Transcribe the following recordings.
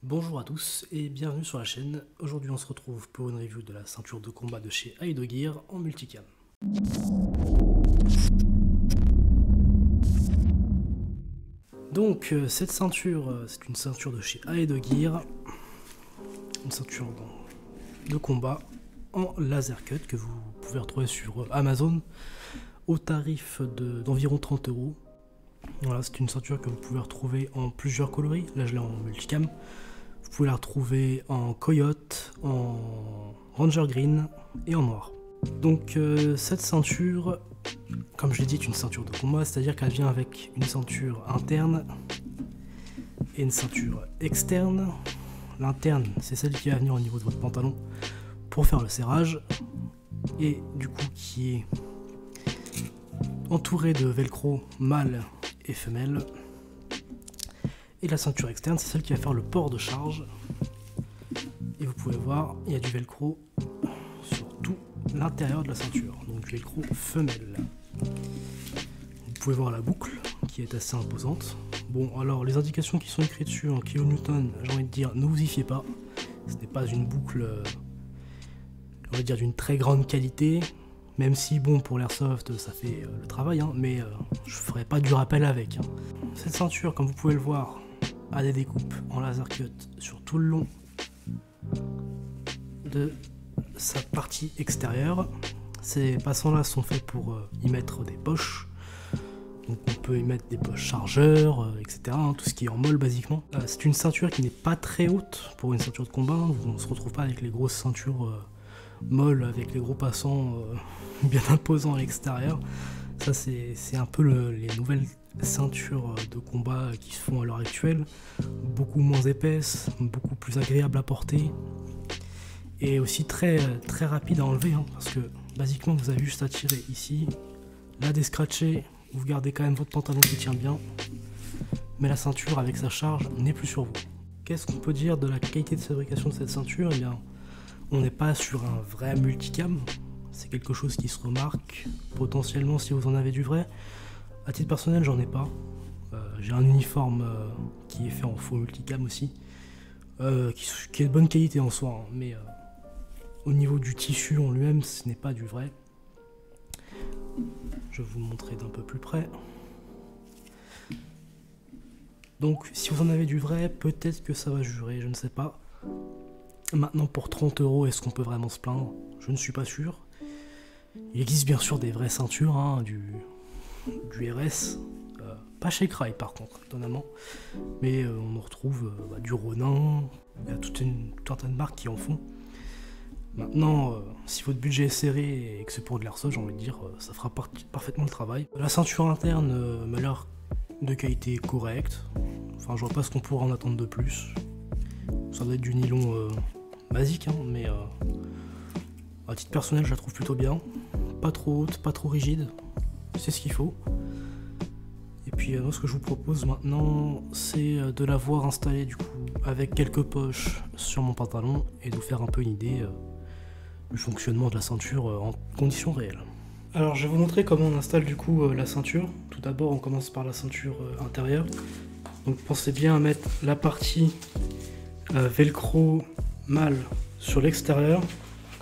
Bonjour à tous et bienvenue sur la chaîne. Aujourd'hui on se retrouve pour une review de la ceinture de combat de chez Aido Gear en multicam. Donc cette ceinture, c'est une ceinture de chez Aido Gear, une ceinture de combat en laser cut que vous pouvez retrouver sur Amazon au tarif d'environ 30 €. Voilà, c'est une ceinture que vous pouvez retrouver en plusieurs coloris. Là je l'ai en multicam. Vous pouvez la retrouver en coyote, en ranger green et en noir. Donc cette ceinture, comme je l'ai dit, est une ceinture de combat, c'est-à-dire qu'elle vient avec une ceinture interne et une ceinture externe. L'interne, c'est celle qui va venir au niveau de votre pantalon pour faire le serrage et du coup qui est entourée de velcro mâle et femelle. Et la ceinture externe, c'est celle qui va faire le port de charge. Et vous pouvez voir, il y a du velcro sur tout l'intérieur de la ceinture, donc du velcro femelle. Vous pouvez voir la boucle qui est assez imposante. Bon, alors les indications qui sont écrites dessus en kilonewton, j'ai envie de dire, ne vous y fiez pas. Ce n'est pas une boucle, on va dire, d'une très grande qualité. Même si, bon, pour l'airsoft, ça fait le travail, hein, mais je ferai pas du rappel avec. Hein. Cette ceinture, comme vous pouvez le voir, a des découpes en laser cut sur tout le long de sa partie extérieure. Ces passants-là sont faits pour y mettre des poches. Donc on peut y mettre des poches chargeurs, etc. Hein, tout ce qui est en molle, basiquement. C'est une ceinture qui n'est pas très haute pour une ceinture de combat. On ne se retrouve pas avec les grosses ceintures molles, avec les gros passants bien imposants à l'extérieur. Ça, c'est un peu les nouvelles ceintures de combat qui se font à l'heure actuelle. Beaucoup moins épaisses, beaucoup plus agréables à porter. Et aussi très rapide à enlever, hein, parce que basiquement vous avez juste à tirer ici, la descratcher, vous gardez quand même votre pantalon qui tient bien. Mais la ceinture avec sa charge n'est plus sur vous. Qu'est-ce qu'on peut dire de la qualité de fabrication de cette ceinture? Eh bien, on n'est pas sur un vrai multicam. C'est quelque chose qui se remarque potentiellement si vous en avez du vrai. À titre personnel, j'en ai pas. J'ai un uniforme qui est fait en faux multicam aussi, qui est de bonne qualité en soi, hein, mais au niveau du tissu en lui-même, ce n'est pas du vrai. Je vais vous montrer d'un peu plus près. Donc, si vous en avez du vrai, peut-être que ça va jurer, je ne sais pas. Maintenant, pour 30 €, est-ce qu'on peut vraiment se plaindre? Je ne suis pas sûr. Il existe bien sûr des vraies ceintures, hein, du RS, pas chez Cry par contre, étonnamment, mais on en retrouve du Ronin, il y a toute une de marques qui en font. Maintenant, si votre budget est serré et que c'est pour de l'airsoft, j'ai envie de dire, ça fera parfaitement le travail. La ceinture interne m'a l'air de qualité correcte, enfin je vois pas ce qu'on pourrait en attendre de plus. Ça doit être du nylon basique, hein, mais à titre personnel je la trouve plutôt bien. Pas trop haute, pas trop rigide, c'est ce qu'il faut. Et puis moi ce que je vous propose maintenant, c'est de la voir installée du coup avec quelques poches sur mon pantalon et de vous faire un peu une idée du fonctionnement de la ceinture en conditions réelles. Alors je vais vous montrer comment on installe du coup la ceinture. Tout d'abord on commence par la ceinture intérieure. Donc pensez bien à mettre la partie velcro mâle sur l'extérieur.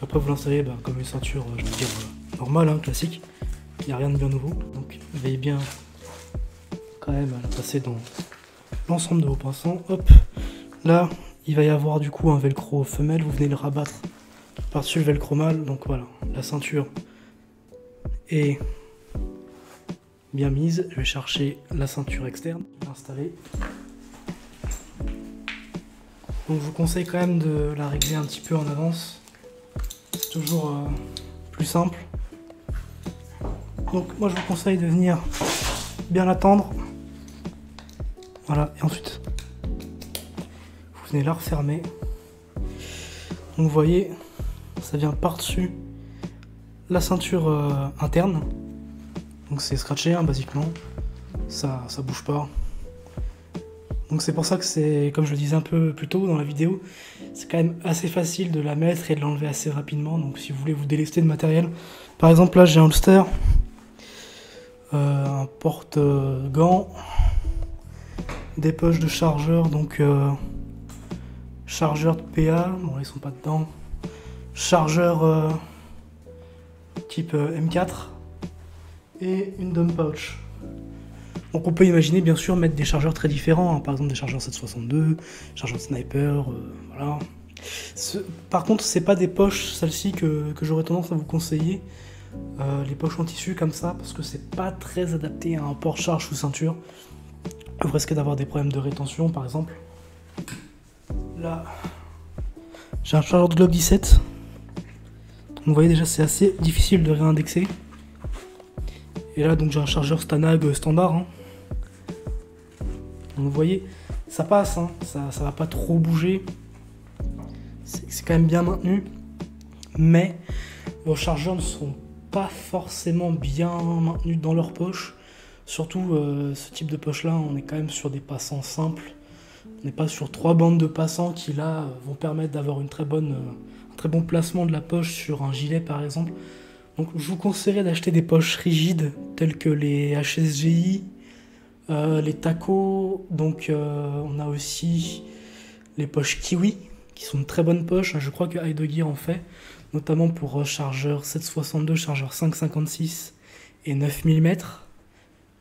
Après vous l'installez comme une ceinture, je veux dire, normale, hein, classique. Il n'y a rien de bien nouveau. Donc veillez bien quand même à la passer dans l'ensemble de vos passants. Hop, là il va y avoir du coup un velcro femelle, vous venez le rabattre par-dessus le velcro mâle. Donc voilà, la ceinture est bien mise. Je vais chercher la ceinture externe, installer. Donc je vous conseille quand même de la régler un petit peu en avance. C'est toujours plus simple. Donc moi je vous conseille de venir bien l'attendre. Voilà, et ensuite vous venez la refermer. Donc vous voyez, ça vient par-dessus la ceinture interne. Donc c'est scratché, hein, basiquement. Ça bouge pas. Donc c'est pour ça que c'est, comme je le disais un peu plus tôt dans la vidéo, c'est quand même assez facile de la mettre et de l'enlever assez rapidement. Donc si vous voulez vous délester de matériel, par exemple là j'ai un holster, un porte-gants, des poches de chargeur, donc chargeur de PA, bon là ils sont pas dedans, chargeur type M4 et une dump pouch. Donc on peut imaginer bien sûr mettre des chargeurs très différents, hein, par exemple des chargeurs 762, chargeurs sniper, voilà. Par contre c'est pas des poches celles-ci que j'aurais tendance à vous conseiller, les poches en tissu comme ça, parce que c'est pas très adapté à un porte-charge sous ceinture. Vous risquez d'avoir des problèmes de rétention par exemple. Là j'ai un chargeur de Glock 17, donc vous voyez déjà c'est assez difficile de réindexer. Et là donc j'ai un chargeur Stanag standard, hein. Donc vous voyez, ça passe, hein, ça va pas trop bouger, c'est quand même bien maintenu, mais vos chargeurs ne sont pas forcément bien maintenus dans leur poche, surtout ce type de poche là, on est quand même sur des passants simples, on n'est pas sur 3 bandes de passants qui là vont permettre d'avoir un très bon placement de la poche sur un gilet par exemple. Donc je vous conseillerais d'acheter des poches rigides telles que les HSGI, les tacos, donc on a aussi les poches Kiwi qui sont de très bonnes poches, je crois que Heidegger en fait, notamment pour chargeur 762, chargeur 5,56 et 9 mm.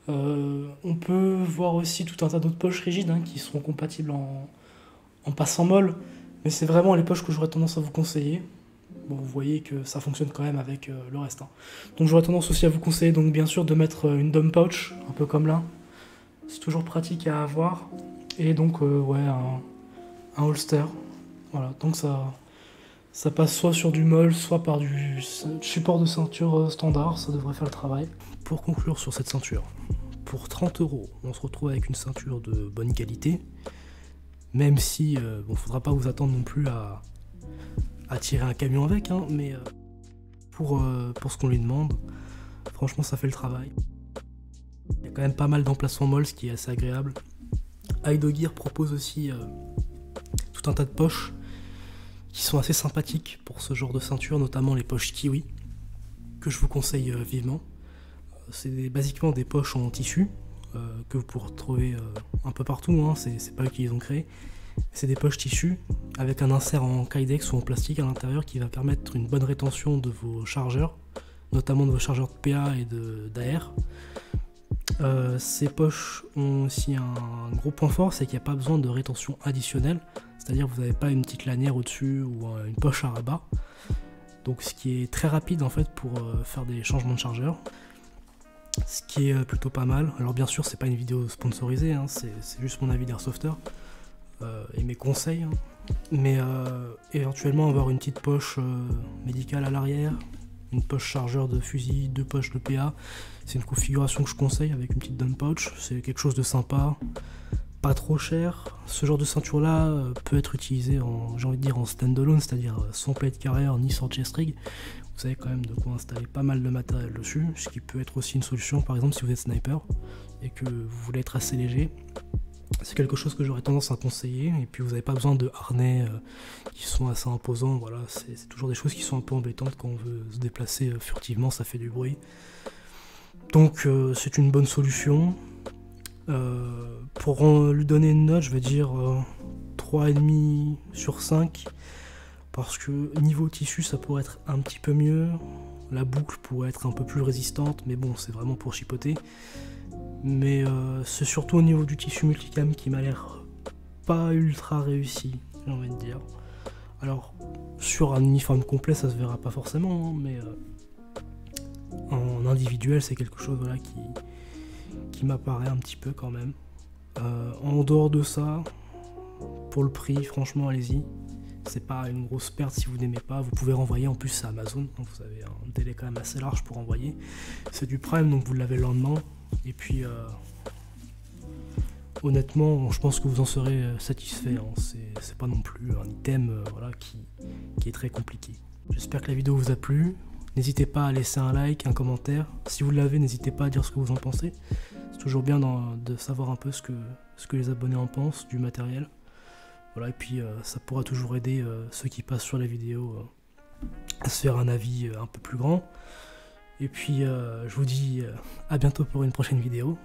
On peut voir aussi tout un tas d'autres poches rigides hein, qui seront compatibles en passant molle, mais c'est vraiment les poches que j'aurais tendance à vous conseiller. Bon, vous voyez que ça fonctionne quand même avec le reste, hein. Donc j'aurais tendance aussi à vous conseiller donc bien sûr de mettre une dump pouch, un peu comme là. C'est toujours pratique à avoir. Et donc ouais, un holster. Voilà, donc ça passe soit sur du molle, soit par du support de ceinture standard, ça devrait faire le travail. Pour conclure sur cette ceinture, pour 30 €, on se retrouve avec une ceinture de bonne qualité, même si bon, faudra pas vous attendre non plus à tirer un camion avec, hein, mais pour ce qu'on lui demande, franchement ça fait le travail. Il y a quand même pas mal d'emplacements molles, ce qui est assez agréable. Heidegger propose aussi tout un tas de poches qui sont assez sympathiques pour ce genre de ceinture, notamment les poches Kiwi, que je vous conseille vivement. C'est basiquement des poches en tissu que vous pourrez retrouver un peu partout, hein, c'est pas eux qui les ont créés. C'est des poches tissu avec un insert en Kydex ou en plastique à l'intérieur qui va permettre une bonne rétention de vos chargeurs, notamment de vos chargeurs de PA et d'AR. Ces poches ont aussi un gros point fort, c'est qu'il n'y a pas besoin de rétention additionnelle, c'est-à-dire que vous n'avez pas une petite lanière au-dessus ou une poche à rabat, donc ce qui est très rapide en fait pour faire des changements de chargeur, ce qui est plutôt pas mal. Alors bien sûr c'est pas une vidéo sponsorisée, hein, c'est juste mon avis d'Airsofter et mes conseils, hein. Mais éventuellement avoir une petite poche médicale à l'arrière, une poche chargeur de fusil, 2 poches de PA, c'est une configuration que je conseille avec une petite dump pouch, c'est quelque chose de sympa, pas trop cher. Ce genre de ceinture là peut être utilisé en, j'ai envie de dire, en standalone, c'est-à-dire sans plate carrier ni sans chest rig. Vous avez quand même de quoi installer pas mal de matériel dessus, ce qui peut être aussi une solution par exemple si vous êtes sniper et que vous voulez être assez léger. C'est quelque chose que j'aurais tendance à conseiller, et puis vous n'avez pas besoin de harnais qui sont assez imposants, voilà, c'est toujours des choses qui sont un peu embêtantes quand on veut se déplacer furtivement, ça fait du bruit. Donc c'est une bonne solution. Pour lui donner une note, je vais dire 3,5 sur 5, parce que niveau tissu ça pourrait être un petit peu mieux, la boucle pourrait être un peu plus résistante, mais bon c'est vraiment pour chipoter. Mais c'est surtout au niveau du tissu multicam qui m'a l'air pas ultra réussi, j'ai envie de dire. Alors sur un uniforme complet ça se verra pas forcément, hein, mais en individuel c'est quelque chose voilà, qui m'apparaît un petit peu quand même. En dehors de ça, pour le prix franchement allez-y, c'est pas une grosse perte si vous n'aimez pas, vous pouvez renvoyer, en plus c'est Amazon, donc vous avez un délai quand même assez large pour envoyer. C'est du Prime donc vous l'avez le lendemain. Et puis honnêtement je pense que vous en serez satisfait, hein. C'est pas non plus un item voilà, qui est très compliqué. J'espère que la vidéo vous a plu, n'hésitez pas à laisser un like, un commentaire, si vous l'avez n'hésitez pas à dire ce que vous en pensez, c'est toujours bien de savoir un peu ce que les abonnés en pensent du matériel. Voilà, et puis ça pourra toujours aider ceux qui passent sur la vidéo à se faire un avis un peu plus grand. Et puis je vous dis à bientôt pour une prochaine vidéo.